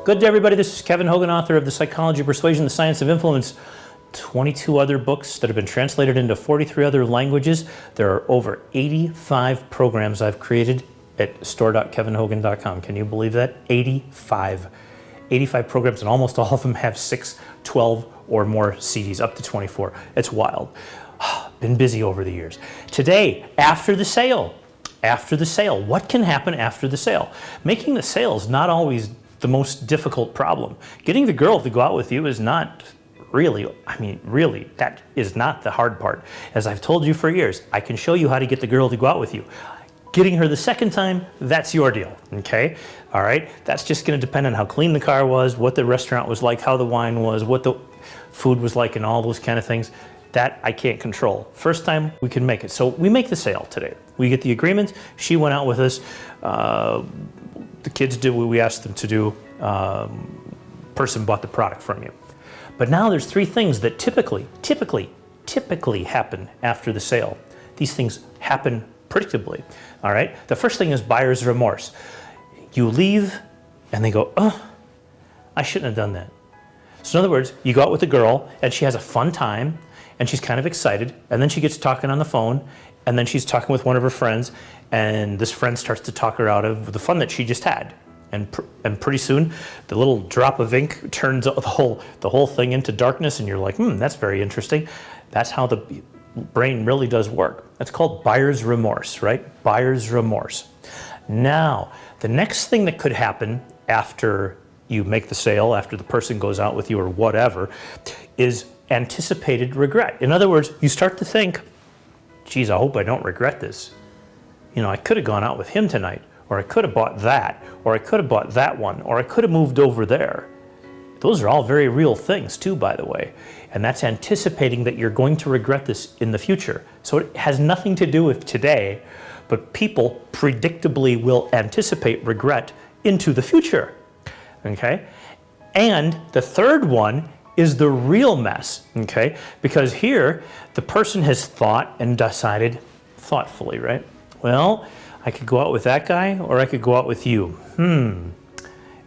Good day, everybody. This is Kevin Hogan, author of The Psychology of Persuasion, The Science of Influence, 22 other books that have been translated into 43 other languages. There are over 85 programs I've created at store.kevinhogan.com. Can you believe that? 85 programs, and almost all of them have 6, 12, or more CDs, up to 24. It's wild. Been busy over the years. Today, after the sale, what can happen after the sale? Making the sale is not always the most difficult problem. Getting the girl to go out with you is not really, that is not the hard part. As I've told you for years, I can show you how to get the girl to go out with you. Getting her the second time, that's your deal, okay? All right, that's just gonna depend on how clean the car was, what the restaurant was like, how the wine was, what the food was like, and all those kind of things. That I can't control. First time, we can make it. So we make the sale today. We get the agreement, she went out with us, the kids did what we asked them to do, person bought the product from you. But now there's 3 things that typically happen after the sale. These things happen predictably, all right? The first thing is buyer's remorse. You leave and they go, oh, I shouldn't have done that. So in other words, you go out with a girl and she has a fun time and she's kind of excited, and then she gets talking on the phone, and then she's talking with one of her friends, and this friend starts to talk her out of the fun that she just had. And pretty soon, the little drop of ink turns the whole thing into darkness, and you're like, that's very interesting. That's how the brain really does work. That's called buyer's remorse, right? Buyer's remorse. Now, the next thing that could happen after you make the sale, after the person goes out with you or whatever, is anticipated regret. In other words, you start to think, geez, I hope I don't regret this. You know, I could have gone out with him tonight, or I could have bought that, or I could have bought that one, or I could have moved over there. Those are all very real things too, by the way. And that's anticipating that you're going to regret this in the future. So it has nothing to do with today, but people predictably will anticipate regret into the future, okay? And the third one is the real mess, okay? Because here, the person has thought and decided thoughtfully, right? Well, I could go out with that guy, or I could go out with you. And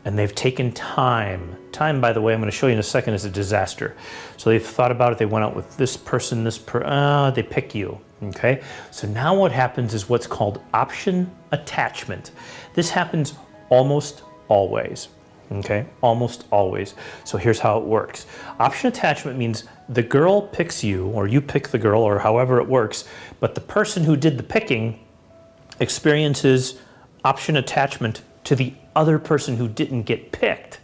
they've taken time. Time, by the way, I'm going to show you in a second, is a disaster. So they've thought about it. They went out with this person, they pick you, okay? So now what happens is what's called option attachment. This happens almost always, okay? Almost always. So here's how it works. Option attachment means the girl picks you, or you pick the girl, or however it works, but the person who did the picking experiences option attachment to the other person who didn't get picked,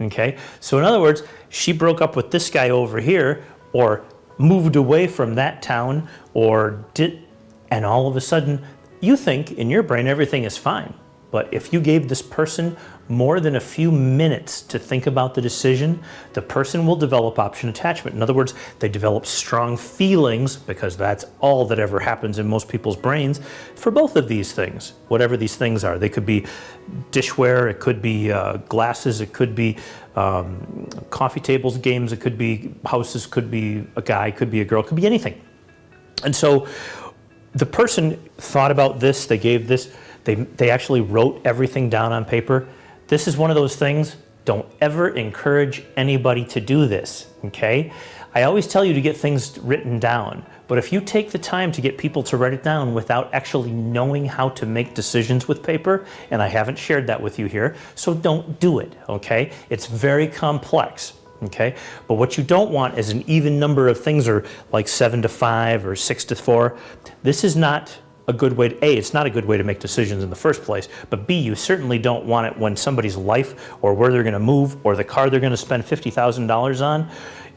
okay? So in other words, she broke up with this guy over here, or moved away from that town, and all of a sudden, you think in your brain everything is fine. But if you gave this person more than a few minutes to think about the decision, the person will develop option attachment. In other words, they develop strong feelings, because that's all that ever happens in most people's brains, for both of these things, whatever these things are. They could be dishware, it could be glasses, it could be coffee tables, games, it could be houses, could be a guy, could be a girl, could be anything. And so the person thought about this, they gave this, they actually wrote everything down on paper. This is one of those things, don't ever encourage anybody to do this, okay? I always tell you to get things written down, but if you take the time to get people to write it down without actually knowing how to make decisions with paper, and I haven't shared that with you here, so don't do it, okay? It's very complex, okay? But what you don't want is an even number of things, or like 7 to 5 or 6 to 4. This is not a good way to, A, it's not a good way to make decisions in the first place, but B, you certainly don't want it when somebody's life, or where they're gonna move, or the car they're gonna spend $50,000 on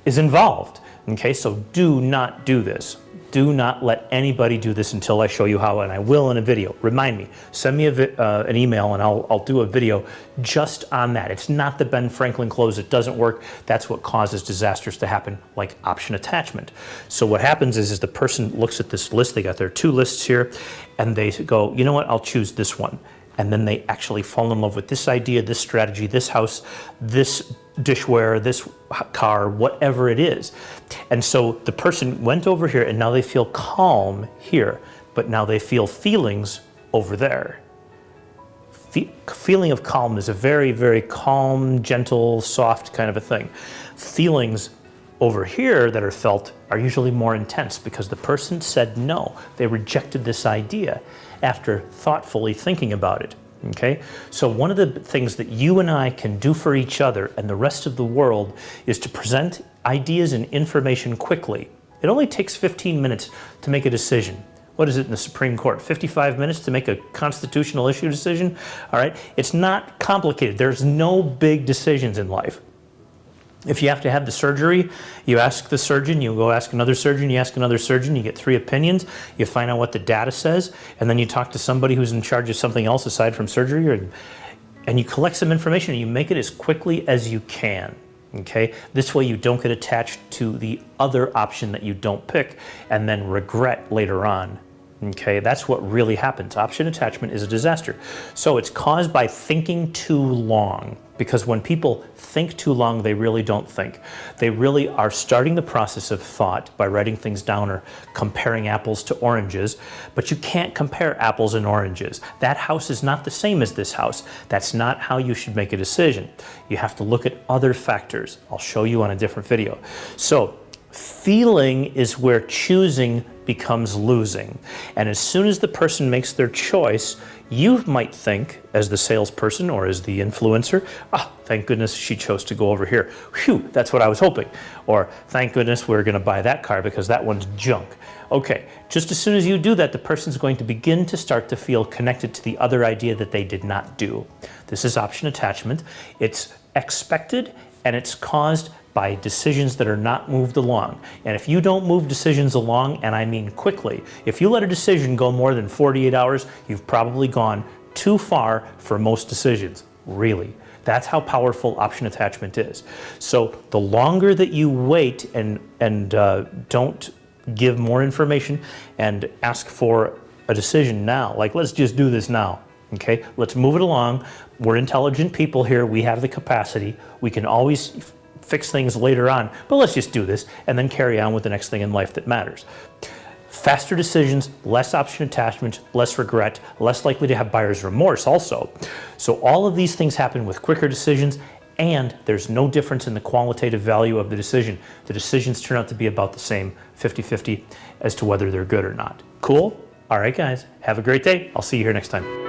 is involved, okay? So do not do this. Do not let anybody do this until I show you how, and I will in a video. Remind me, send me an email, and I'll do a video just on that. It's not the Ben Franklin close, it doesn't work. That's what causes disasters to happen, like option attachment. So what happens is the person looks at this list, they got their 2 lists here, and they go, you know what, I'll choose this one. And then they actually fall in love with this idea, this strategy, this house, this dishware, this car, whatever it is. And so the person went over here, and now they feel calm here, but now they feel feelings over there. Feeling of calm is a very, very calm, gentle, soft kind of a thing. Feelings over here that are felt are usually more intense because the person said no. They rejected this idea after thoughtfully thinking about it. Okay? So one of the things that you and I can do for each other and the rest of the world is to present ideas and information quickly. It only takes 15 minutes to make a decision. What is it in the Supreme Court? 55 minutes to make a constitutional issue decision? All right, it's not complicated. There's no big decisions in life. If you have to have the surgery, you ask the surgeon, you go ask another surgeon, you ask another surgeon, you get 3 opinions, you find out what the data says, and then you talk to somebody who's in charge of something else aside from surgery, and you collect some information and you make it as quickly as you can. Okay, this way you don't get attached to the other option that you don't pick and then regret later on. Okay, that's what really happens. Option attachment is a disaster. So it's caused by thinking too long, because when people think too long, they really don't think. They really are starting the process of thought by writing things down or comparing apples to oranges, but you can't compare apples and oranges. That house is not the same as this house. That's not how you should make a decision. You have to look at other factors. I'll show you on a different video. So feeling is where choosing becomes losing. And as soon as the person makes their choice, you might think, as the salesperson or as the influencer, thank goodness she chose to go over here. Phew, that's what I was hoping. Or thank goodness we're going to buy that car because that one's junk. Okay, just as soon as you do that, the person's going to begin to start to feel connected to the other idea that they did not do. This is option attachment. It's expected and it's caused by decisions that are not moved along. And if you don't move decisions along, and I mean quickly, if you let a decision go more than 48 hours, you've probably gone too far for most decisions, really. That's how powerful option attachment is. So the longer that you wait and don't give more information and ask for a decision now, like let's just do this now, okay? Let's move it along. We're intelligent people here. We have the capacity. We can always fix things later on, but let's just do this and then carry on with the next thing in life that matters. Faster decisions, less option attachment, less regret, less likely to have buyer's remorse also. So all of these things happen with quicker decisions, and there's no difference in the qualitative value of the decision. The decisions turn out to be about the same, 50-50, as to whether they're good or not. Cool? All right, guys, have a great day. I'll see you here next time.